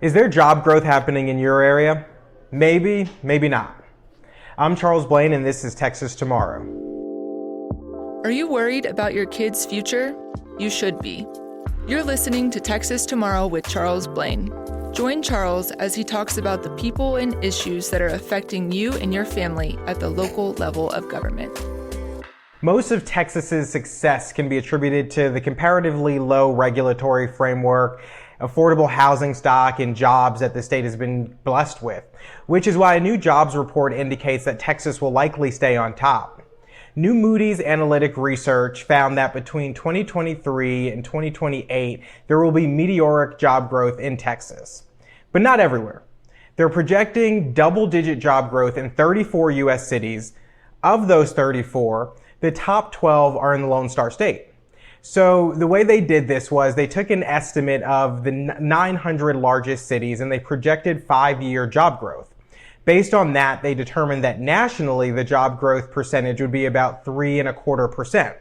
Is there job growth happening in your area? Maybe, maybe not. I'm Charles Blaine, and this is Texas Tomorrow. Are you worried about your kid's future? You should be. You're listening to Texas Tomorrow with Charles Blaine. Join Charles as he talks about the people and issues that are affecting you and your family at the local level of government. Most of Texas's success can be attributed to the comparatively low regulatory framework, affordable housing stock, and jobs that the state has been blessed with, which is why a new jobs report indicates that Texas will likely stay on top. New Moody's analytic research found that between 2023 and 2028, there will be meteoric job growth in Texas, but not everywhere. They're projecting double-digit job growth in 34 U.S. cities. Of those 34, the top 12 are in the Lone Star State. So the way they did this was they took an estimate of the 900 largest cities and they projected 5-year job growth. Based on that, they determined that nationally the job growth percentage would be about 3.25%.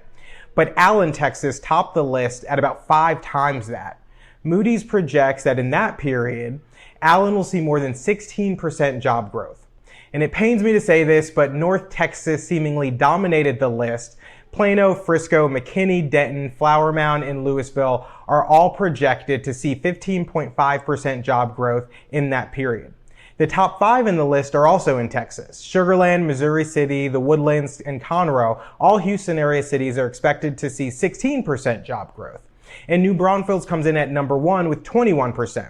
But Allen, Texas topped the list at about 5 times that. Moody's projects that in that period, Allen will see more than 16% job growth. And it pains me to say this, but North Texas seemingly dominated the list. Plano, Frisco, McKinney, Denton, Flower Mound, and Louisville are all projected to see 15.5% job growth in that period. The top 5 in the list are also in Texas. Sugar Land, Missouri City, the Woodlands, and Conroe, all Houston area cities, are expected to see 16% job growth. And New Braunfels comes in at number 1 with 21%.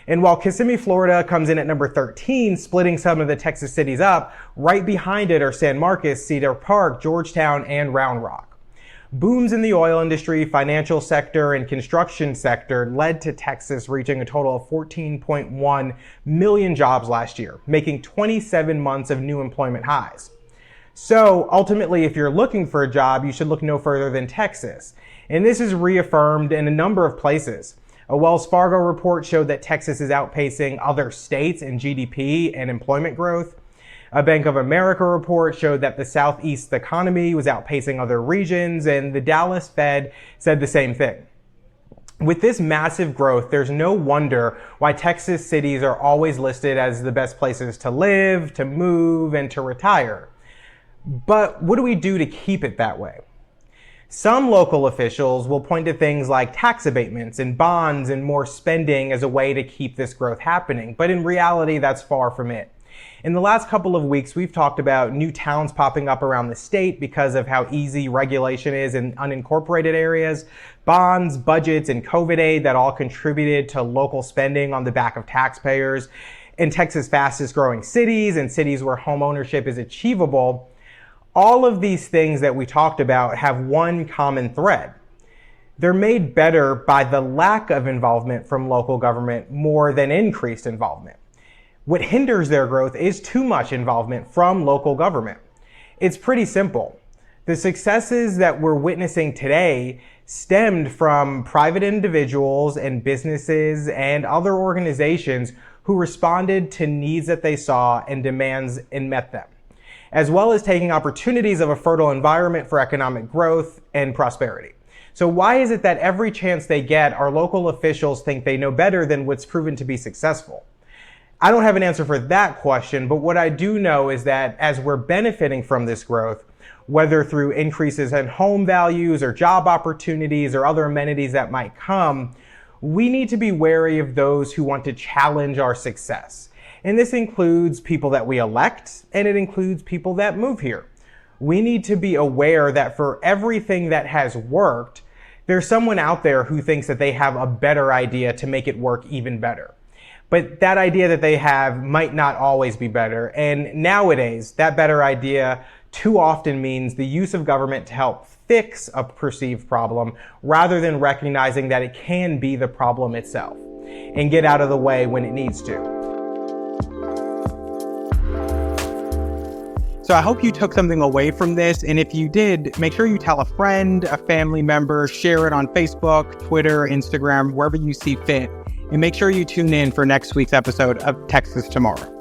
And while Kissimmee, Florida comes in at number 13, splitting some of the Texas cities up, right behind it are San Marcos, Cedar Park, Georgetown, and Round Rock. Booms in the oil industry, financial sector, and construction sector led to Texas reaching a total of 14.1 million jobs last year, making 27 months of new employment highs. So ultimately, if you're looking for a job, you should look no further than Texas. And this is reaffirmed in a number of places. A Wells Fargo report showed that Texas is outpacing other states in GDP and employment growth. A Bank of America report showed that the Southeast economy was outpacing other regions, and the Dallas Fed said the same thing. With this massive growth, there's no wonder why Texas cities are always listed as the best places to live, to move, and to retire. But what do we do to keep it that way? Some local officials will point to things like tax abatements and bonds and more spending as a way to keep this growth happening, but in reality, that's far from it. In the last couple of weeks, we've talked about new towns popping up around the state because of how easy regulation is in unincorporated areas, bonds, budgets, and COVID aid that all contributed to local spending on the back of taxpayers, in Texas' fastest growing cities and cities where home ownership is achievable. All of these things that we talked about have one common thread. They're made better by the lack of involvement from local government more than increased involvement. What hinders their growth is too much involvement from local government. It's pretty simple. The successes that we're witnessing today stemmed from private individuals and businesses and other organizations who responded to needs that they saw and demands and met them, as well as taking opportunities of a fertile environment for economic growth and prosperity. So why is it that every chance they get, our local officials think they know better than what's proven to be successful? I don't have an answer for that question, but what I do know is that as we're benefiting from this growth, whether through increases in home values or job opportunities or other amenities that might come, we need to be wary of those who want to challenge our success. And this includes people that we elect, and it includes people that move here. We need to be aware that for everything that has worked, there's someone out there who thinks that they have a better idea to make it work even better. But that idea that they have might not always be better. And nowadays, that better idea too often means the use of government to help fix a perceived problem rather than recognizing that it can be the problem itself and get out of the way when it needs to. So I hope you took something away from this. And if you did, make sure you tell a friend, a family member, share it on Facebook, Twitter, Instagram, wherever you see fit. And make sure you tune in for next week's episode of Texas Tomorrow.